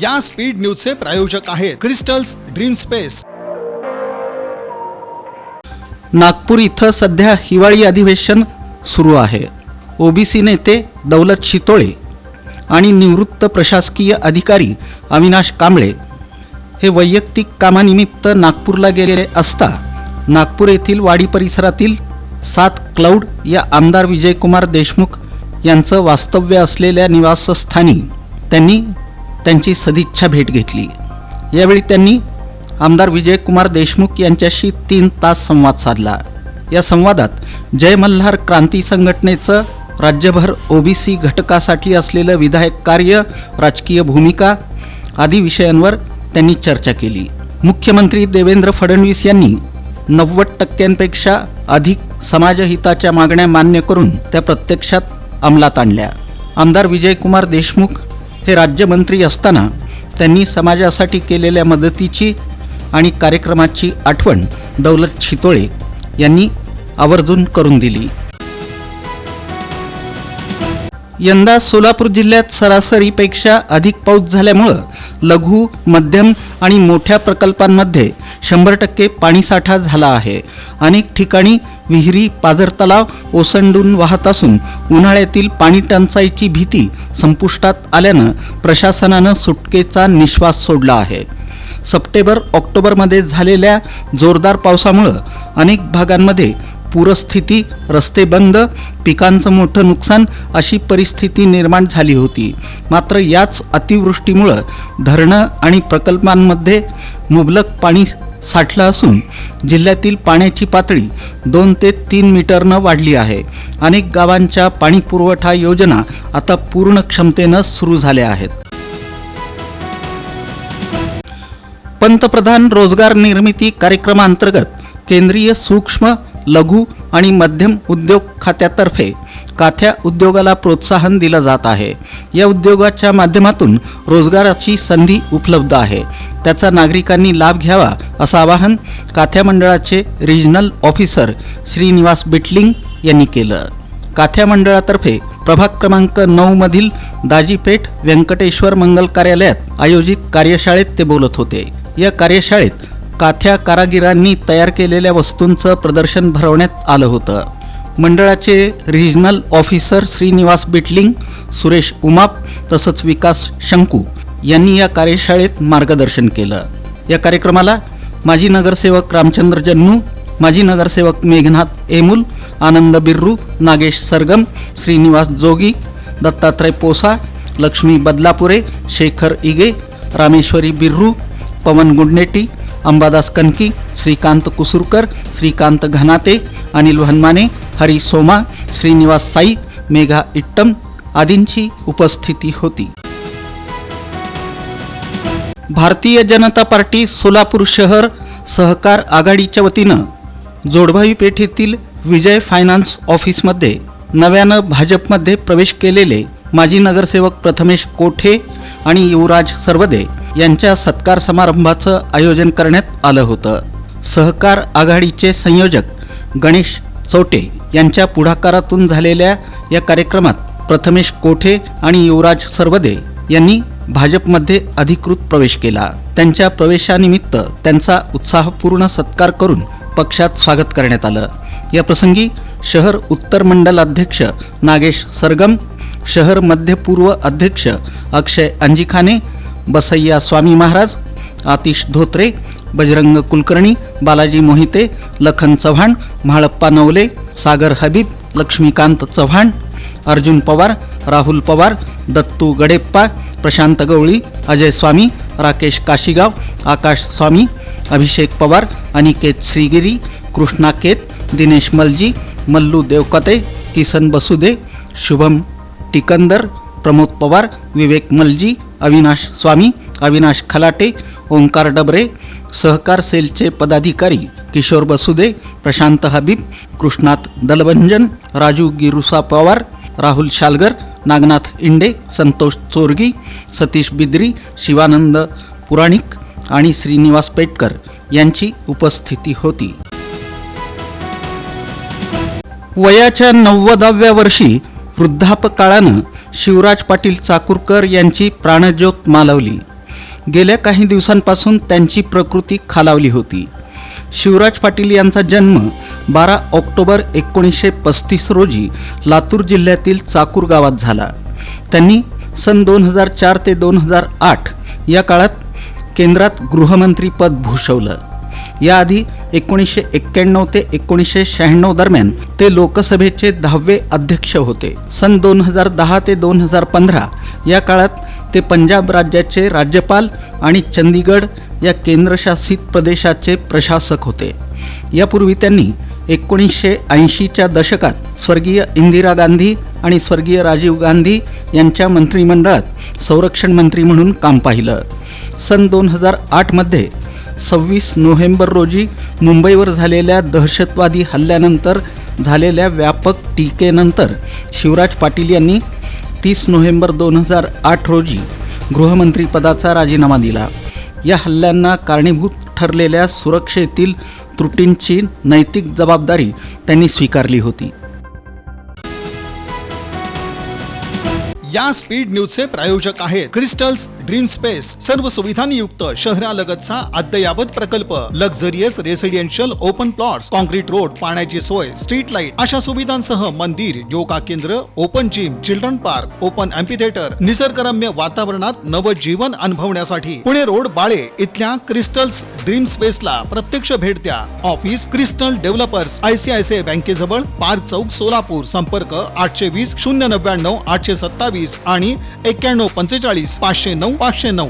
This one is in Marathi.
या स्पीड न्यूजचे प्रायोजक आहेत क्रिस्टल्स ड्रीम स्पेस। नागपूर इथं सध्या हिवाळी अधिवेशन सुरू आहे। ओबीसी नेते दौलत शितोळे आणि निवृत्त प्रशासकीय अधिकारी अविनाश कांबळे हे वैयक्तिक कामानिमित्त नागपूरला गेलेले असता नागपूर येथील वाडी परिसरातील 7 क्लाउड या आमदार विजयकुमार देशमुख यांचं वास्तव्य असलेल्या निवासस्थानी त्यांनी त्यांची सदिच्छा भेट घेतली। यावेळी त्यांनी आमदार विजयकुमार देशमुख यांच्याशी 3 तास संवाद साधला। या संवादात जय मल्हार क्रांती संघटनेचं राज्यभर ओबीसी घटकासाठी असलेलं विधायक कार्य, राजकीय भूमिका आदी विषयांवर त्यांनी चर्चा केली। मुख्यमंत्री देवेंद्र फडणवीस यांनी 90% अधिक समाजहिताच्या मागण्या मान्य करून त्या प्रत्यक्षात अंमलात आणल्या। आमदार विजयकुमार देशमुख हे राज्यमंत्री असताना त्यांनी समाजासाठी केलेल्या मदतीची आणि कार्यक्रमाची आठवण दौलत शितोळे यांनी आवर्जून करून दिली। यंदा सोलापूर जिल्ह्यात सरासरीपेक्षा अधिक पाऊस झाल्यामुळे लघु, मध्यम आणि मोठ्या प्रकल्पांमध्ये 100% पाणीसाठा झाला आहे। अनेक ठिकाणी विहिरी, पाझर तलाव ओसंडून वाहत असून उन्हाळ्यातील पाणी टंचाईची भीती संपुष्टात आल्यानं प्रशासनानं सुटकेचा निश्वास सोडला आहे। सप्टेंबर-ऑक्टोबरमध्ये झालेल्या जोरदार पावसामुळे अनेक भागांमध्ये पूरस्थिती, रस्ते बंद, पिकांचं मोठं नुकसान अशी परिस्थिती निर्माण झाली होती। मात्र याच अतिवृष्टीमुळे धरणं आणि प्रकल्पांमध्ये मुबलक पाणी साठलं असून जिल्ह्यातील पाण्याची पातळी 2 ते 3 मीटरनं वाढली आहे। अनेक गावांच्या पाणीपुरवठा योजना आता पूर्ण क्षमतेनं सुरू झाल्या आहेत। पंतप्रधान रोजगार निर्मिती कार्यक्रमांतर्गत केंद्रीय सूक्ष्म, लघु आणि मध्यम उद्योग खात्यातर्फे काथ्या उद्योगाला प्रोत्साहन दिलं जात आहे। या उद्योगाच्या माध्यमातून रोजगाराची संधी उपलब्ध आहे, त्याचा नागरिकांनी लाभ घ्यावा असं आवाहन काथ्या मंडळाचे रिजनल ऑफिसर श्रीनिवास बिटलिंग यांनी केलं। काथ्या मंडळातर्फे प्रभाग क्रमांक 9 मधील दाजीपेठ व्यंकटेश्वर मंगल कार्यालयात आयोजित कार्यशाळेत ते बोलत होते। या कार्यशाळेत काथ्या कारागिरांनी तयार केलेल्या वस्तूंचं प्रदर्शन भरवण्यात आलं होतं। मंडळाचे रिजनल ऑफिसर श्रीनिवास बिटलिंग, सुरेश उमाप तसंच विकास शंकू यांनी या कार्यशाळेत मार्गदर्शन केलं। या कार्यक्रमाला माजी नगरसेवक रामचंद्र जन्नू, माजी नगरसेवक मेघनाथ एमुल, आनंद बिर्रू, नागेश सरगम, श्रीनिवास जोगी, दत्तात्रय पोसा, लक्ष्मी बदलापुरे, शेखर इगे, रामेश्वरी बिर्रू, पवन गुंडेटी, अंबादास कनकी, श्रीकांत कुसुरकर, श्रीकांत घनाते, अनिल वनमाने, हरी सोमा, श्रीनिवास साई, मेघा इट्टम आदींची उपस्थिती होती। भारतीय जनता पार्टी सोलापूर शहर सहकार आघाडीच्या वतीनं जोडभावी पेठेतील विजय फायनान्स ऑफिसमध्ये नव्यानं भाजपमध्ये प्रवेश केलेले माजी नगरसेवक प्रथमेश कोठे आणि युवराज सरवदे यांच्या सत्कार समारंभाचं आयोजन करण्यात आलं होतं। सहकार आघाडीचे संयोजक गणेश चौटे यांच्या पुढाकारातून झालेल्या या कार्यक्रमात प्रथमेश कोठे आणि युवराज सरवदे यांनी भाजपमध्ये अधिकृत प्रवेश केला। त्यांच्या प्रवेशानिमित्त त्यांचा उत्साहपूर्ण सत्कार करून पक्षात स्वागत करण्यात आलं। या प्रसंगी शहर उत्तर मंडल अध्यक्ष नागेश सरगम, शहर मध्य पूर्व अध्यक्ष अक्षय अंजिखाने, बसैया स्वामी महाराज, आतिश धोत्रे, बजरंग कुलकर्णी, बालाजी मोहिते, लखन चव्हाण, म्हाळप्पा नवले, सागर हबीब, लक्ष्मीकांत चव्हाण, अर्जुन पवार, राहुल पवार, दत्तू गडेप्पा, प्रशांत गवळी, अजय स्वामी, राकेश काशीगाव, आकाश स्वामी, अभिषेक पवार, अनिकेत श्रीगिरी, कृष्णा केत, दिनेश मलजी, मल्लू देवकते, किसन बसुदे, शुभम टिकंदर, प्रमोद पवार, विवेक मलजी, अविनाश स्वामी, अविनाश खलाटे, ओंकार डबरे, सहकार सेलचे पदाधिकारी किशोर बसुदे, प्रशांत हबीब, कृष्णात दलबंजन, राजू गिरुसा पवार, राहुल शालगर, नागनाथ इंडे, संतोष चोरगी, सतीश बिद्री, शिवानंद पुराणिक आणि श्रीनिवास पेटकर यांची उपस्थिती होती। वयाच्या 90व्या वर्षी वृद्धापकाळानं शिवराज पाटील चाकूरकर यांची प्राणज्योत मालवली। गेल्या काही दिवसांपासून त्यांची प्रकृती खालावली होती. शिवराज पाटील यांचा जन्म 12 ऑक्टोबर 1935 रोजी लातूर जिल्ह्यातील चाकूर गावात झाला. त्यांनी सन 2004 ते 2008 या काळात केंद्रात गृहमंत्रीपद भूषवलं. याआधी 1991 ते 1996 दरम्यान ते लोकसभेचे 10वे अध्यक्ष होते. सन 2010 ते 2015 या काळात ते पंजाब राज्याचे राज्यपाल आणि चंदीगड या केंद्रशासित प्रदेशाचे प्रशासक होते. यापूर्वी त्यांनी 1980च्या दशकात स्वर्गीय इंदिरा गांधी आणि स्वर्गीय राजीव गांधी यांच्या मंत्रिमंडळात संरक्षण मंत्री म्हणून काम पाहिलं. सन 2008 मध्ये 26 नोव्हेंबर रोजी मुंबईवर झालेल्या दहशतवादी हल्ल्यानंतर झालेल्या व्यापक टीकेनंतर शिवराज पाटील यांनी 30 नोव्हेंबर 2008 रोजी गृहमंत्रीपदाचा राजीनामा दिला. या हल्ल्यांना कारणीभूत ठरलेल्या सुरक्षेतील त्रुटींची नैतिक जबाबदारी त्यांनी स्वीकारली होती. या स्पीड न्यूजचे प्रायोजक आहेत क्रिस्टल्स ड्रीम स्पेस. सर्व सुविधांनी युक्त शहरालगतचा अद्ययावत प्रकल्प. Luxurious residential open plots, concrete road, पाण्याची सोय, स्ट्रीट लाईट अशा सुविधांसह मंदिर, योगा केंद्र, open gym, children park, open amphitheatre, निसर्गरम्य वातावरणात नवजीवन अनुभवण्यासाठी पुणे रोड बाळे इथल्या क्रिस्टल्स ड्रीम स्पेसला प्रत्यक्ष भेट द्या. ऑफिस क्रिस्टल डेव्हलपर्स, ICICI बँकेजवळ, पार्क चौक, सोलापूर. संपर्क 820 099 827 आणि 91 45 509 509.